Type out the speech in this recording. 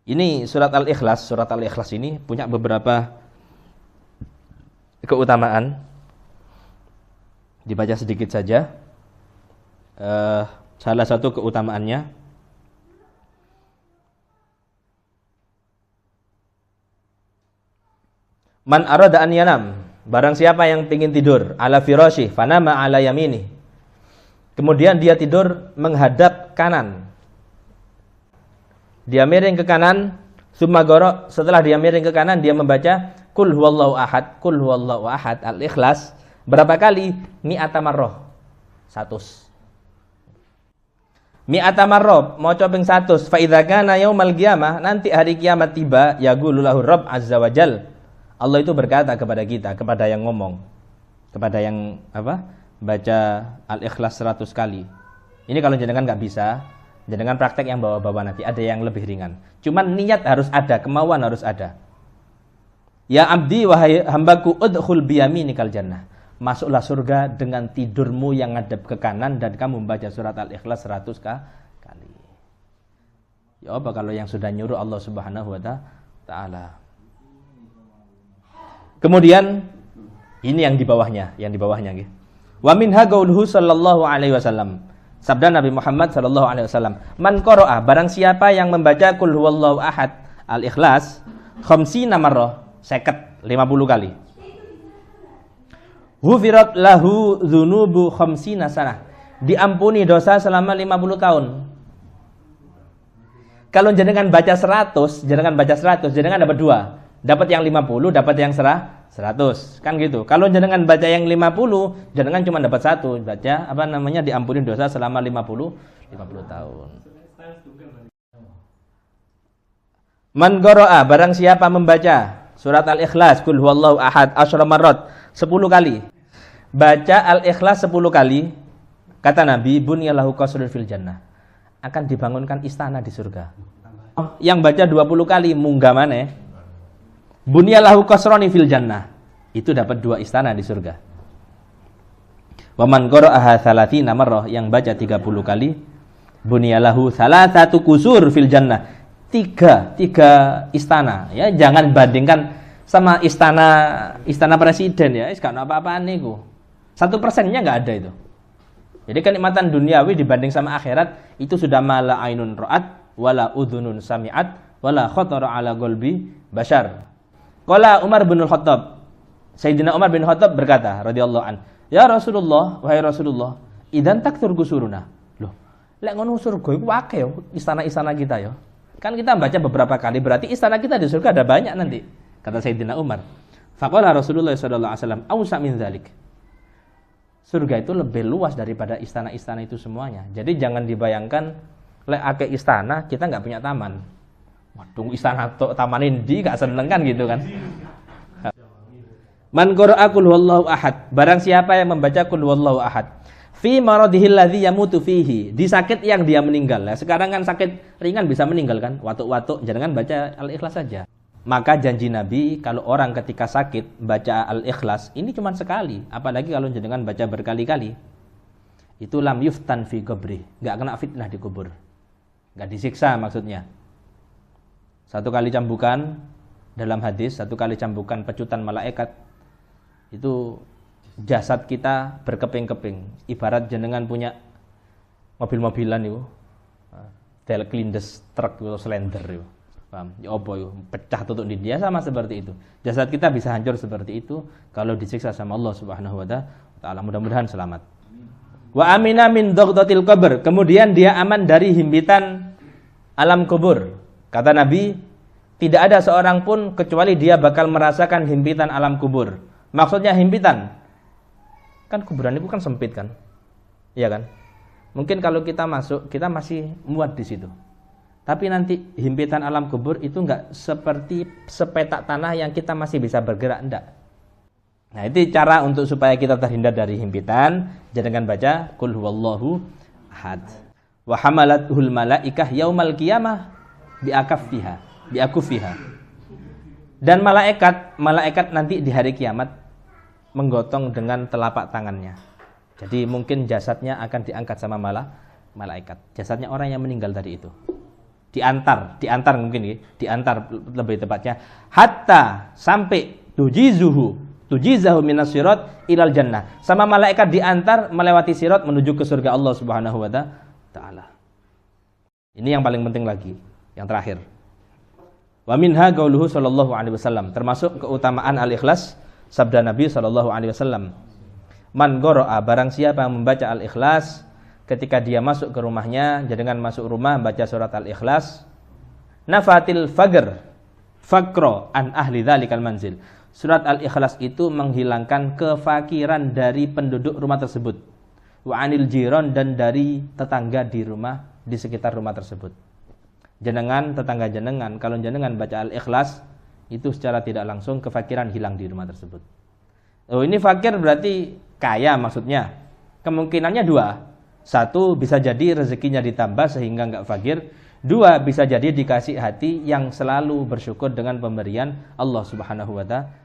Ini surat Al-Ikhlas. Surat Al-Ikhlas ini punya beberapa keutamaan. Dibaca sedikit saja. Salah satu keutamaannya, man arada an yanam, barang siapa yang ingin tidur, ala firasyih fanama ala yamini, kemudian dia tidur menghadap kanan, dia miring ke kanan, summa goro, setelah dia miring ke kanan dia membaca kul huwallahu ahad, kul huwallahu ahad, Al-Ikhlas berapa kali? Mi'ata marrah, 100. Mi'ata marrah, maca ping 100. Fa idza kana yaumal qiyamah, nanti hari kiamat tiba, yaqulu lahu Rabb azza wa jal, Allah itu berkata kepada kita, kepada yang ngomong, kepada yang baca Al-Ikhlas 100 kali. Ini kalau jenengan nggak bisa, jenengan praktek yang bawa-bawa nanti, ada yang lebih ringan. Cuman niat harus ada, kemauan harus ada. Ya abdi, wahai hambaku, udkhul biyaminikal jannah, masuklah surga dengan tidurmu yang ngadep ke kanan dan kamu membaca surat Al-Ikhlas 100 kali. Ya apa kalau yang sudah nyuruh Allah Subhanahu wa taala. Kemudian ini yang di bawahnya, nggih. Wa minha qauluhu sallallahu alaihi wasallam. Sabda Nabi Muhammad sallallahu alaihi wasallam, "Man qara'a, barang siapa yang membaca qul huwallahu ahad, Al-Ikhlas 50 marrah, 50 kali. Hufirat lahu dzunubu 50 sanah, diampuni dosa selama 50 tahun. Kalau jenengan baca 100, jenengan dapat 2. Dapat yang 50, dapat yang 100. Kan gitu. Kalau jenengan baca yang 50, jenengan cuma dapat 1. Baca diampuni dosa selama 50 tahun. Man qara'a, barang siapa membaca surat Al-Ikhlas qul huwallahu ahad 10 marrat, 10 kali. Baca Al-Ikhlas 10 kali, kata Nabi, bunyalahu qasrun fil jannah, akan dibangunkan istana di surga. Yang baca 20 kali munggah maneh, bunyalahu qasroni fil jannah, itu dapat 2 istana di surga. Wa man qara'aha 30 marrah, yang baca 30 kali, bunyalahu salasatu qusur fil jannah, 3 istana. Ya, jangan bandingkan sama istana presiden ya, gak ono apa-apaan niku. 1%-nya nggak ada itu. Jadi kenikmatan duniawi dibanding sama akhirat itu sudah mala ainun ra'at wala udhunun sami'at wala khatara ala qalbi bashar. Qala Umar bin Khattab, Sayyidina Umar bin Khattab berkata radhiyallahu an, ya Rasulullah, wahai Rasulullah, idan takthur gusuruna. Loh, lek ngono surga iku akeh yo istana-istana kita yo. Kan kita baca beberapa kali, berarti istana kita di surga ada banyak nanti, kata Sayyidina Umar. Faqala Rasulullah sallallahu alaihi wasallam, ausa min dzalik. Surga itu lebih luas daripada istana-istana itu semuanya. Jadi jangan dibayangkan lek akeh istana kita nggak punya taman. Waduh, istana taman indi gak seneng kan gitu kan. Man qara'a qul huwallahu ahad, barang siapa yang membaca qul huwallahu ahad fi maradihil ladzi yamutu fihi, di sakit yang dia meninggal. Ya, sekarang kan sakit ringan bisa meninggal kan, watuk-watuk, jangan baca Al-Ikhlas saja. Maka janji Nabi kalau orang ketika sakit baca Al-Ikhlas ini cuma sekali, apalagi kalau jenengan baca berkali-kali, itu lam yuftan fi qabri, enggak kena fitnah di kubur. Enggak disiksa maksudnya. 1 kali cambukan dalam hadis, 1 kali cambukan pecutan malaikat itu jasad kita berkeping-keping. Ibarat jenengan punya mobil-mobilan itu, Delklindes truk atau slender itu. Paham? Ya apa yo, pecah tutuk di dia sama seperti itu. Jasad kita bisa hancur seperti itu kalau disiksa sama Allah Subhanahu wa taala. Mudah-mudahan selamat. Wa amina min dhaghdatil qabr, kemudian dia aman dari himpitan alam kubur. Kata Nabi, tidak ada seorang pun kecuali dia bakal merasakan himpitan alam kubur. Maksudnya himpitan, kan kuburan itu kan sempit kan, iya kan? Mungkin kalau kita masuk, kita masih muat di situ. Tapi nanti himpitan alam kubur itu enggak seperti sepetak tanah yang kita masih bisa bergerak, enggak. Nah, itu cara untuk supaya kita terhindar dari himpitan, jangan baca qul huwallahu ahad. Wa hamalatul malaikah yaumal qiyamah biakuffiha. Dan malaikat nanti di hari kiamat menggotong dengan telapak tangannya. Jadi mungkin jasadnya akan diangkat sama malaikat. Jasadnya orang yang meninggal tadi itu diantar mungkin ya, diantar lebih tepatnya, hatta sampai tujizahu minas sirat ilal jannah. Sama malaikat diantar melewati sirat menuju ke surga Allah Subhanahu wa taala. Ini yang paling penting lagi, yang terakhir. Wa minha qauluhu sallallahu alaihi wasallam, termasuk keutamaan al-ikhlas sabda Nabi sallallahu alaihi wasallam. Man qara'a, barang siapa yang membaca al-ikhlas ketika dia masuk ke rumahnya, jangan masuk rumah baca surat al-ikhlas, nafatil faqro an ahli dzalikal manzil. Surat al-ikhlas itu menghilangkan kefakiran dari penduduk rumah tersebut. Wa anil jiran, dan dari tetangga di rumah, di sekitar rumah tersebut. Jenengan, tetangga jenengan, kalau jenengan baca al-ikhlas, itu secara tidak langsung kefakiran hilang di rumah tersebut. Oh, ini fakir berarti kaya maksudnya. Kemungkinannya dua. Satu, bisa jadi rezekinya ditambah sehingga nggak fakir. Dua, bisa jadi dikasih hati yang selalu bersyukur dengan pemberian Allah Subhanahu wa ta'ala.